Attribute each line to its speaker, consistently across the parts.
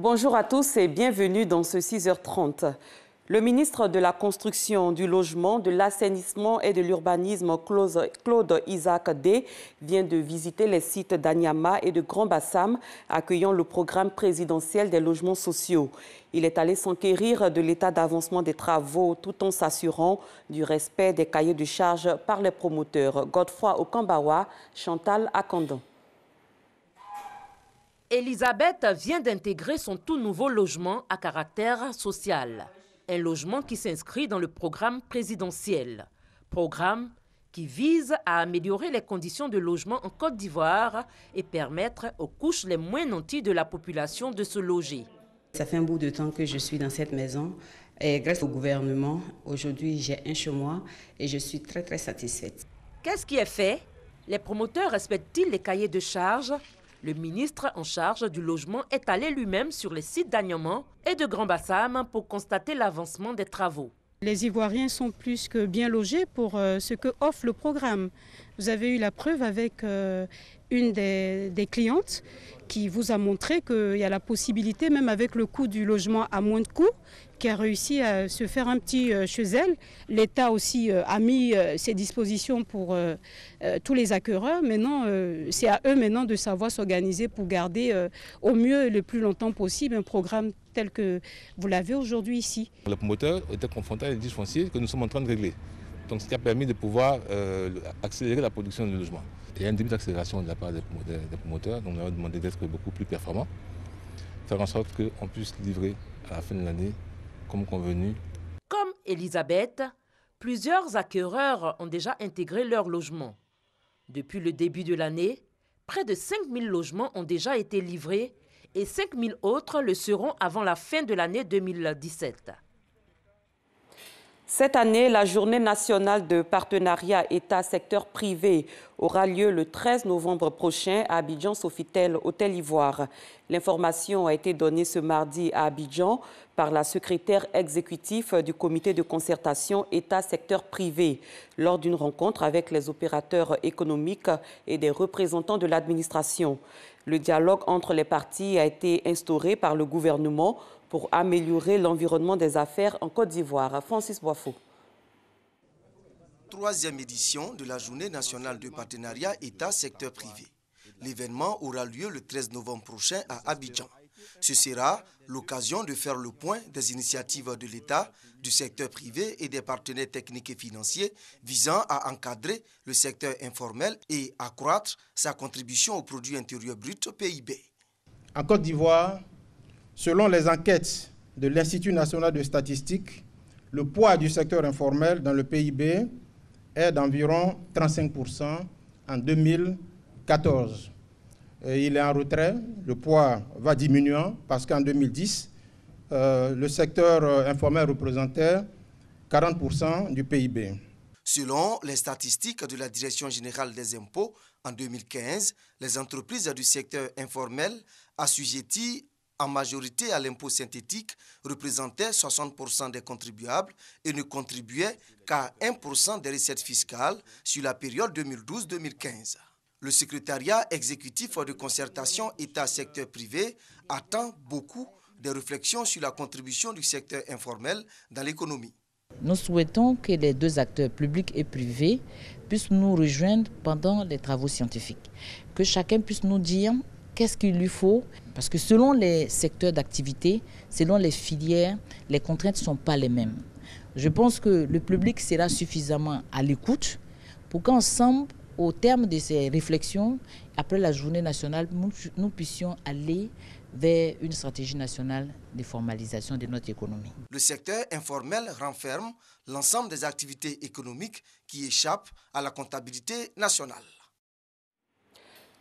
Speaker 1: Bonjour à tous et bienvenue dans ce 6h30. Le ministre de la Construction, du Logement, de l'Assainissement et de l'Urbanisme, Claude Isaac Dey, vient de visiter les sites d'Anyama et de Grand Bassam, accueillant le programme présidentiel des logements sociaux. Il est allé s'enquérir de l'état d'avancement des travaux tout en s'assurant du respect des cahiers de charges par les promoteurs. Godefroy Okambawa, Chantal Akandan.
Speaker 2: Elisabeth vient d'intégrer son tout nouveau logement à caractère social. Un logement qui s'inscrit dans le programme présidentiel. Programme qui vise à améliorer les conditions de logement en Côte d'Ivoire et permettre aux couches les moins nanties de la population de se loger.
Speaker 3: Ça fait un bout de temps que je suis dans cette maison et grâce au gouvernement, aujourd'hui j'ai un chez moi et je suis très satisfaite.
Speaker 2: Qu'est-ce qui est fait? Les promoteurs respectent-ils les cahiers de charges? Le ministre en charge du logement est allé lui-même sur les sites d'Anyama et de Grand Bassam pour constater l'avancement des travaux.
Speaker 4: Les Ivoiriens sont plus que bien logés pour ce que offre le programme. Vous avez eu la preuve avec une des clientes qui vous a montré qu'il y a la possibilité, même avec le coût du logement à moins de coûts, qui a réussi à se faire un petit chez elle. L'État aussi a mis ses dispositions pour tous les acquéreurs. Maintenant, c'est à eux maintenant de savoir s'organiser pour garder au mieux et le plus longtemps possible un programme tel que vous l'avez aujourd'hui ici.
Speaker 5: Le promoteur était confronté à des litiges fonciers que nous sommes en train de régler. Donc, ce qui a permis de pouvoir accélérer la production de logements. Il y a un début d'accélération de la part des promoteurs, donc on a demandé d'être beaucoup plus performants, faire en sorte qu'on puisse livrer à la fin de l'année comme convenu.
Speaker 2: Comme Elisabeth, plusieurs acquéreurs ont déjà intégré leur logement. Depuis le début de l'année, près de 5000 logements ont déjà été livrés et 5000 autres le seront avant la fin de l'année 2017.
Speaker 1: Cette année, la journée nationale de partenariat État-secteur privé aura lieu le 13 novembre prochain à Abidjan Sofitel, Hôtel Ivoire. L'information a été donnée ce mardi à Abidjan par la secrétaire exécutive du comité de concertation État-secteur privé lors d'une rencontre avec les opérateurs économiques et des représentants de l'administration. Le dialogue entre les parties a été instauré par le gouvernement pour améliorer l'environnement des affaires en Côte d'Ivoire. Francis Boifo.
Speaker 6: Troisième édition de la Journée nationale de partenariat État-secteur privé. L'événement aura lieu le 13 novembre prochain à Abidjan. Ce sera l'occasion de faire le point des initiatives de l'État, du secteur privé et des partenaires techniques et financiers visant à encadrer le secteur informel et accroître sa contribution au produit intérieur brut PIB.
Speaker 7: En Côte d'Ivoire, selon les enquêtes de l'Institut national de statistique, le poids du secteur informel dans le PIB est d'environ 35% en 2014. Il est en retrait, le poids va diminuant parce qu'en 2010, le secteur informel représentait 40% du PIB.
Speaker 6: Selon les statistiques de la Direction générale des impôts, en 2015, les entreprises du secteur informel assujetties en majorité à l'impôt synthétique représentaient 60% des contribuables et ne contribuaient qu'à 1% des recettes fiscales sur la période 2012-2015. Le secrétariat exécutif de concertation État-secteur privé attend beaucoup des réflexions sur la contribution du secteur informel dans l'économie.
Speaker 8: Nous souhaitons que les deux acteurs publics et privés puissent nous rejoindre pendant les travaux scientifiques, que chacun puisse nous dire qu'est-ce qu'il lui faut, parce que selon les secteurs d'activité, selon les filières, les contraintes ne sont pas les mêmes. Je pense que le public sera suffisamment à l'écoute pour qu'ensemble, au terme de ces réflexions, après la journée nationale, nous puissions aller vers une stratégie nationale de formalisation de notre économie.
Speaker 6: Le secteur informel renferme l'ensemble des activités économiques qui échappent à la comptabilité nationale.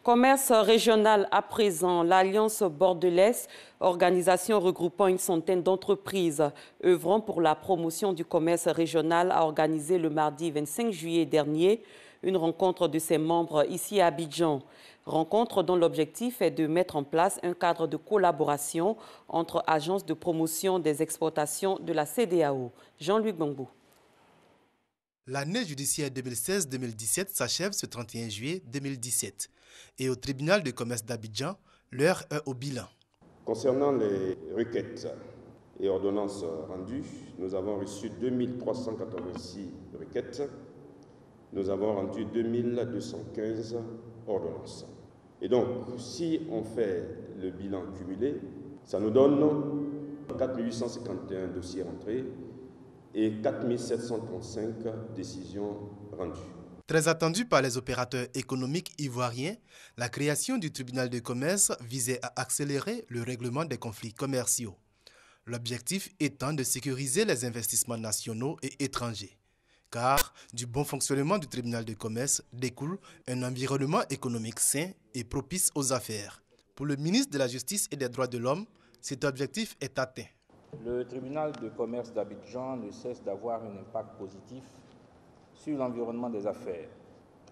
Speaker 1: Commerce régional à présent, l'Alliance bordelaise, organisation regroupant une centaine d'entreprises œuvrant pour la promotion du commerce régional, a organisé le mardi 25 juillet dernier une rencontre de ses membres ici à Abidjan. Rencontre dont l'objectif est de mettre en place un cadre de collaboration entre agences de promotion des exportations de la CEDEAO. Jean-Luc Gbangbo.
Speaker 9: L'année judiciaire 2016-2017 s'achève ce 31 juillet 2017 et au tribunal de commerce d'Abidjan, l'heure est au bilan.
Speaker 10: Concernant les requêtes et ordonnances rendues, nous avons reçu 2386 requêtes. Nous avons rendu 2215 ordonnances. Et donc, si on fait le bilan cumulé, ça nous donne 4851 dossiers rentrés et 4735 décisions rendues.
Speaker 9: Très attendu par les opérateurs économiques ivoiriens, la création du tribunal de commerce visait à accélérer le règlement des conflits commerciaux. L'objectif étant de sécuriser les investissements nationaux et étrangers. Car du bon fonctionnement du tribunal de commerce découle un environnement économique sain et propice aux affaires. Pour le ministre de la Justice et des Droits de l'Homme, cet objectif est atteint.
Speaker 11: Le tribunal de commerce d'Abidjan ne cesse d'avoir un impact positif sur l'environnement des affaires.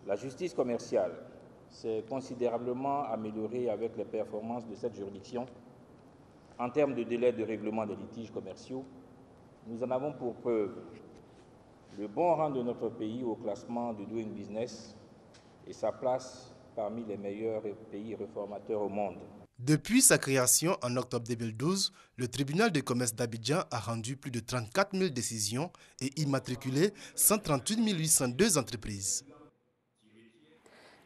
Speaker 11: La justice commerciale s'est considérablement améliorée avec les performances de cette juridiction. En termes de délai de règlement des litiges commerciaux, nous en avons pour preuve le bon rang de notre pays au classement du Doing Business et sa place parmi les meilleurs pays réformateurs au monde.
Speaker 9: Depuis sa création en octobre 2012, le tribunal de commerce d'Abidjan a rendu plus de 34 000 décisions et immatriculé 138 802 entreprises.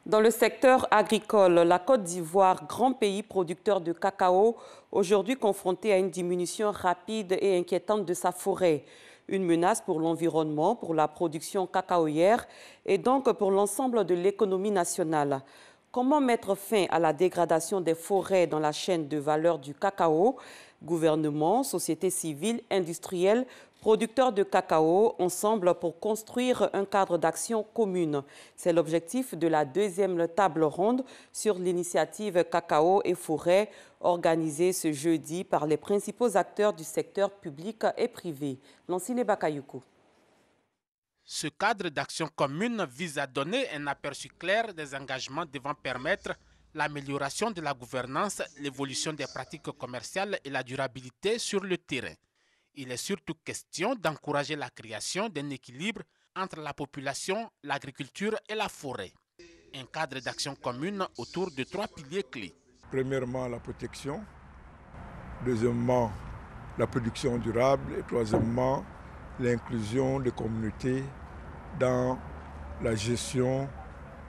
Speaker 1: Dans le secteur agricole, la Côte d'Ivoire, grand pays producteur de cacao, aujourd'hui confronté à une diminution rapide et inquiétante de sa forêt. Une menace pour l'environnement, pour la production cacaoyère et donc pour l'ensemble de l'économie nationale. Comment mettre fin à la dégradation des forêts dans la chaîne de valeur du cacao? Gouvernement, société civile, industriels, producteurs de cacao, ensemble pour construire un cadre d'action commune. C'est l'objectif de la deuxième table ronde sur l'initiative Cacao et Forêt, organisée ce jeudi par les principaux acteurs du secteur public et privé. Lancine Bakayuko.
Speaker 12: Ce cadre d'action commune vise à donner un aperçu clair des engagements devant permettre l'amélioration de la gouvernance, l'évolution des pratiques commerciales et la durabilité sur le terrain. Il est surtout question d'encourager la création d'un équilibre entre la population, l'agriculture et la forêt. Un cadre d'action commune autour de 3 piliers clés.
Speaker 13: Premièrement, la protection. Deuxièmement, la production durable. Et troisièmement, l'inclusion des communautés dans la gestion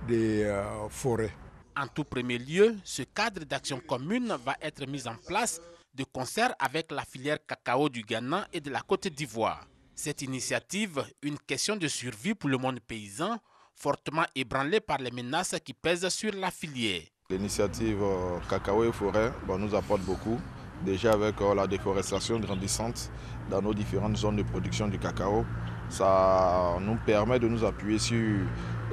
Speaker 13: des forêts.
Speaker 12: En tout premier lieu, ce cadre d'action commune va être mis en place de concert avec la filière cacao du Ghana et de la Côte d'Ivoire. Cette initiative, une question de survie pour le monde paysan, fortement ébranlée par les menaces qui pèsent sur la filière.
Speaker 14: L'initiative Cacao et Forêt nous apporte beaucoup. Déjà avec la déforestation grandissante dans nos différentes zones de production du cacao, ça nous permet de nous appuyer sur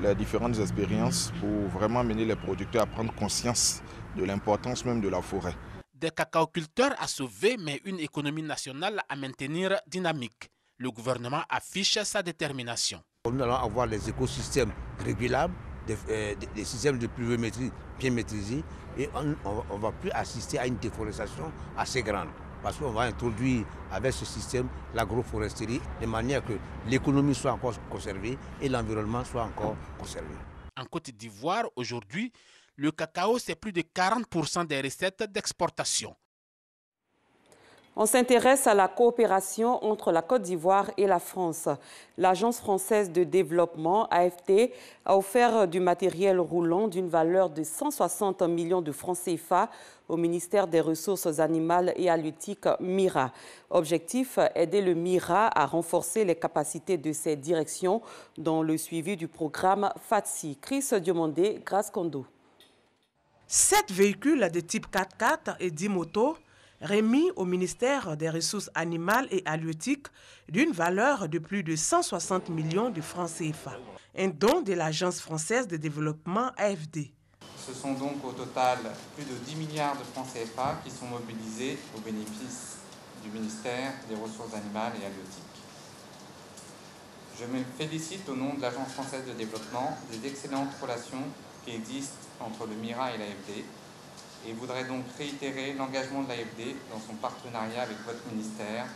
Speaker 14: les différentes expériences pour vraiment amener les producteurs à prendre conscience de l'importance même de la forêt.
Speaker 12: Des cacaoculteurs à sauver, mais une économie nationale à maintenir dynamique. Le gouvernement affiche sa détermination.
Speaker 15: Nous allons avoir les écosystèmes régulables, des systèmes de pluviométrie bien maîtrisés et on ne va plus assister à une déforestation assez grande. Parce qu'on va introduire avec ce système l'agroforesterie de manière que l'économie soit encore conservée et l'environnement soit encore conservé.
Speaker 12: En Côte d'Ivoire, aujourd'hui, le cacao, c'est plus de 40% des recettes d'exportation.
Speaker 1: On s'intéresse à la coopération entre la Côte d'Ivoire et la France. L'Agence française de développement, AFD, a offert du matériel roulant d'une valeur de 160 millions de francs CFA au ministère des Ressources animales et halieutiques MIRA. Objectif, aider le MIRA à renforcer les capacités de ses directions dans le suivi du programme FATSI. Chris Diomandé, Grace Kondo.
Speaker 16: 7 véhicules de type 4x4 et 10 motos remis au ministère des Ressources animales et halieutiques d'une valeur de plus de 160 millions de francs CFA. Un don de l'Agence française de développement AFD.
Speaker 17: Ce sont donc au total plus de 10 milliards de francs CFA qui sont mobilisés au bénéfice du ministère des Ressources animales et halieutiques. Je me félicite au nom de l'Agence française de développement des excellentes relations qui existent entre le MIRA et l'AFD et voudrais donc réitérer l'engagement de l'AFD dans son partenariat avec votre ministère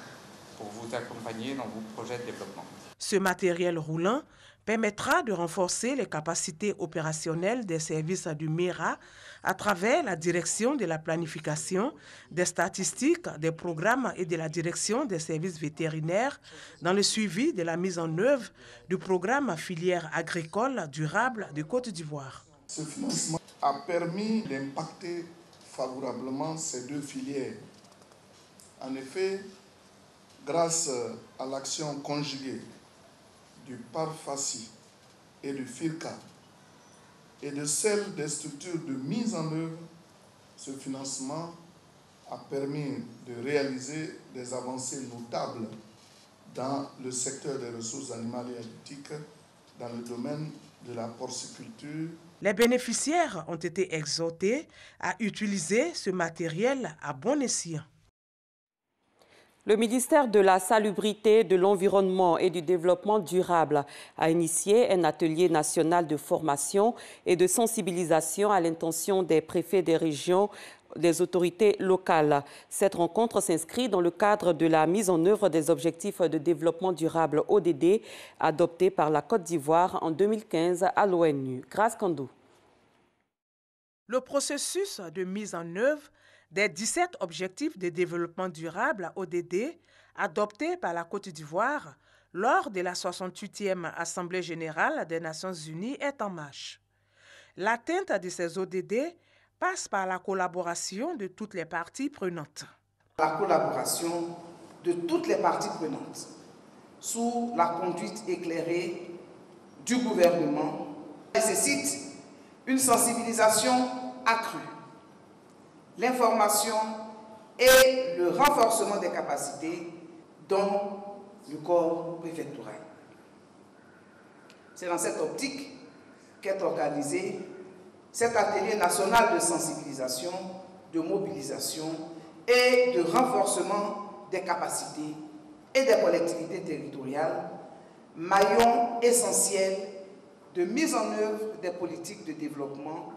Speaker 17: pour vous accompagner dans vos projets de développement.
Speaker 16: Ce matériel roulant permettra de renforcer les capacités opérationnelles des services du MIRA à travers la direction de la planification, des statistiques, des programmes et de la direction des services vétérinaires dans le suivi de la mise en œuvre du programme filière agricole durable de Côte d'Ivoire.
Speaker 18: Ce financement a permis d'impacter favorablement ces deux filières. En effet, grâce à l'action conjuguée du PARFACI et du FIRCA et de celle des structures de mise en œuvre, ce financement a permis de réaliser des avancées notables dans le secteur des ressources animales et halieutiques, dans le domaine de la porciculture.
Speaker 16: Les bénéficiaires ont été exhortés à utiliser ce matériel à bon escient.
Speaker 1: Le ministère de la Salubrité, de l'Environnement et du Développement durable a initié un atelier national de formation et de sensibilisation à l'intention des préfets des régions, des autorités locales. Cette rencontre s'inscrit dans le cadre de la mise en œuvre des objectifs de développement durable ODD adoptés par la Côte d'Ivoire en 2015 à l'ONU. Grâce Kandou.
Speaker 16: Le processus de mise en œuvre des 17 objectifs de développement durable ODD adoptés par la Côte d'Ivoire lors de la 68e Assemblée générale des Nations unies est en marche. L'atteinte de ces ODD passe par la collaboration de toutes les parties prenantes.
Speaker 19: La collaboration de toutes les parties prenantes sous la conduite éclairée du gouvernement nécessite une sensibilisation accrue, l'information et le renforcement des capacités dans le corps préfectoral. C'est dans cette optique qu'est organisé cet atelier national de sensibilisation, de mobilisation et de renforcement des capacités et des collectivités territoriales, maillon essentiel de mise en œuvre des politiques de développement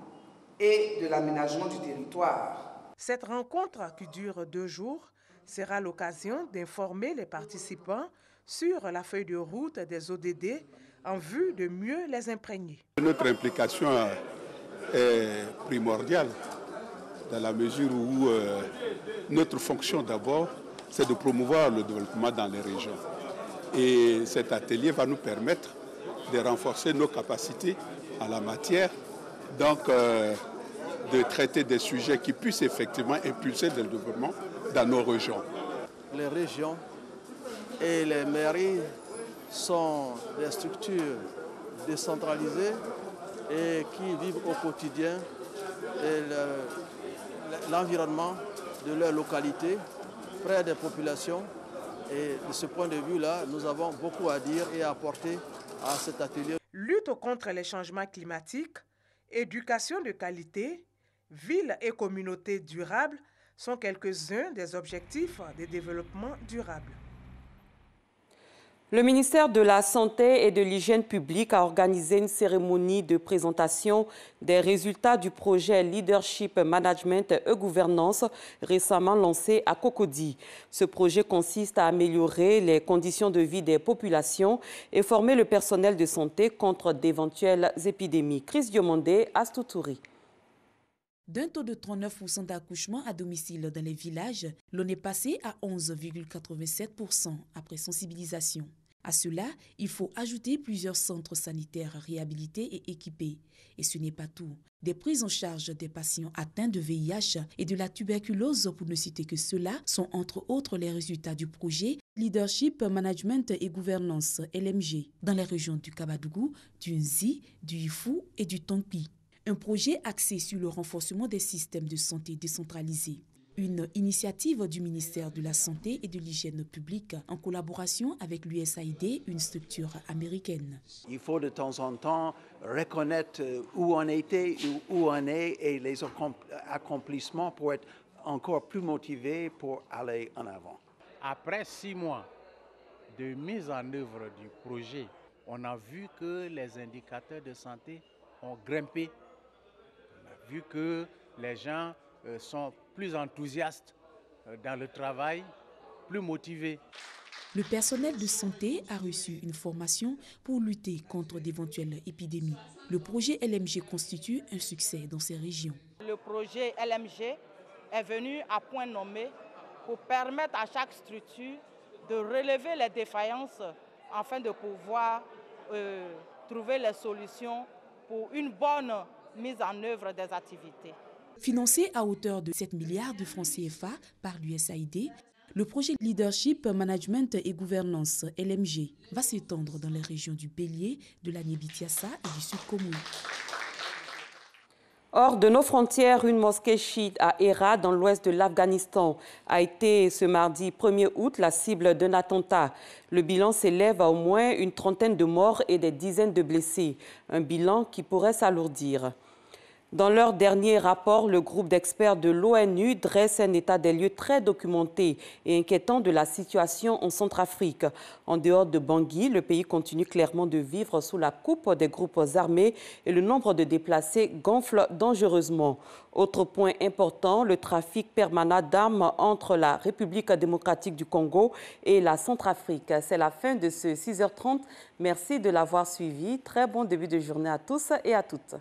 Speaker 19: et de l'aménagement du territoire.
Speaker 16: Cette rencontre, qui dure 2 jours, sera l'occasion d'informer les participants sur la feuille de route des ODD en vue de mieux les imprégner.
Speaker 20: Notre implication est primordiale dans la mesure où notre fonction d'abord, c'est de promouvoir le développement dans les régions. Et cet atelier va nous permettre de renforcer nos capacités en la matière, donc de traiter des sujets qui puissent effectivement impulser le développement dans nos régions.
Speaker 21: Les régions et les mairies sont des structures décentralisées et qui vivent au quotidien l'environnement de leur localité, près des populations. Et de ce point de vue-là, nous avons beaucoup à dire et à apporter à cet atelier.
Speaker 16: Lutte contre les changements climatiques, éducation de qualité, villes et communautés durables sont quelques-uns des objectifs de développement durable.
Speaker 1: Le ministère de la Santé et de l'Hygiène publique a organisé une cérémonie de présentation des résultats du projet Leadership Management et Gouvernance récemment lancé à Cocody. Ce projet consiste à améliorer les conditions de vie des populations et former le personnel de santé contre d'éventuelles épidémies. Chris Diomandé, Astoutouri.
Speaker 22: D'un taux de 39% d'accouchement à domicile dans les villages, l'on est passé à 11,87% après sensibilisation. À cela, il faut ajouter plusieurs centres sanitaires réhabilités et équipés. Et ce n'est pas tout. Des prises en charge des patients atteints de VIH et de la tuberculose, pour ne citer que cela, sont entre autres les résultats du projet Leadership Management et Gouvernance, LMG, dans les régions du Kabadougou, du Nzi, du Ifou et du Tongpi. Un projet axé sur le renforcement des systèmes de santé décentralisés. Une initiative du ministère de la Santé et de l'Hygiène publique en collaboration avec l'USAID, une structure américaine.
Speaker 23: Il faut de temps en temps reconnaître où on était, où on est et les accomplissements pour être encore plus motivés pour aller en avant.
Speaker 24: Après 6 mois de mise en œuvre du projet, on a vu que les indicateurs de santé ont grimpé. On a vu que les gens sont plus enthousiastes dans le travail, plus motivés.
Speaker 22: Le personnel de santé a reçu une formation pour lutter contre d'éventuelles épidémies. Le projet LMG constitue un succès dans ces régions.
Speaker 2: Le projet LMG est venu à point nommé pour permettre à chaque structure de relever les défaillances afin de pouvoir trouver les solutions pour une bonne mise en œuvre des activités.
Speaker 22: Financé à hauteur de 7 milliards de francs CFA par l'USAID, le projet Leadership, Management et Gouvernance LMG va s'étendre dans les régions du Bélier, de la Niébitiassa et du Sud Komoui.
Speaker 1: Hors de nos frontières, une mosquée chiite à Hérat, dans l'ouest de l'Afghanistan, a été ce mardi 1er août la cible d'un attentat. Le bilan s'élève à au moins une trentaine de morts et des dizaines de blessés. Un bilan qui pourrait s'alourdir. Dans leur dernier rapport, le groupe d'experts de l'ONU dresse un état des lieux très documenté et inquiétant de la situation en Centrafrique. En dehors de Bangui, le pays continue clairement de vivre sous la coupe des groupes armés et le nombre de déplacés gonfle dangereusement. Autre point important, le trafic permanent d'armes entre la République démocratique du Congo et la Centrafrique. C'est la fin de ce 6h30. Merci de l'avoir suivi. Très bon début de journée à tous et à toutes.